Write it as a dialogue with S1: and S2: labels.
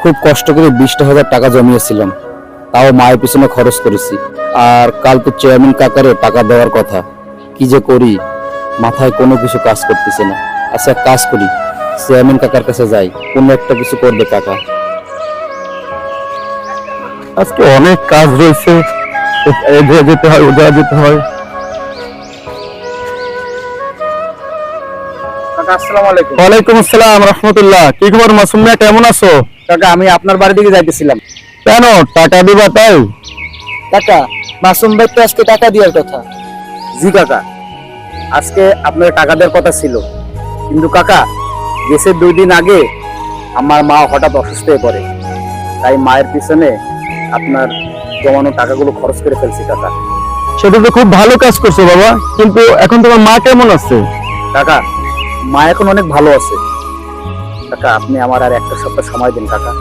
S1: খুব কষ্ট করে 20,000 টাকা জমিয়েছিলাম, তাও মায়ের পিছনে খরচ করেছি। আর কাল তো চেয়ারম্যান কাকারে টাকা দেওয়ার কথা, কি যে করি মাথায় কোনো কিছু কাজ করতেছে না। আচ্ছা এক কাজ করি, চেয়ারম্যান কাকার কাছে যাই, কোনো একটা কিছু করবে কাকা।
S2: আজকে অনেক কাজ রয়েছে, এদিকে যেতে হয়, ওদিকে যেতে হয়।
S1: কাকা আসসালামু আলাইকুম।
S2: ওয়ালাইকুম আসসালাম রাহমাতুল্লাহ। কি খবর মাসুম মিয়া, কেমন আছো?
S1: কাকা আমি আপনার বাড়ি দিকে যাইতেছিলাম।
S2: কেন, টাকা দিবা তাই?
S1: কাকা মাসুম ভাই তো আজকে টাকা দেওয়ার কথা। জি কাকা, আজকে আপনার টাকা দেওয়ার কথা ছিল, কিন্তু কাকা গেছে 2 দিন আগে আমার মা হঠাৎ অসুস্থ হয়ে পড়ে, তাই মায়ের পিছনে আপনার জমানো টাকাগুলো খরচ করে ফেলছি কাকা।
S2: সেটা তো খুব ভালো কাজ করছো বাবা, কিন্তু এখন তোমার মা কেমন আছে?
S1: কাকা মা এখন অনেক ভালো আছে কাকা, আপনি আমার আর একটা সপ্তাহ সময় দিন কাকা।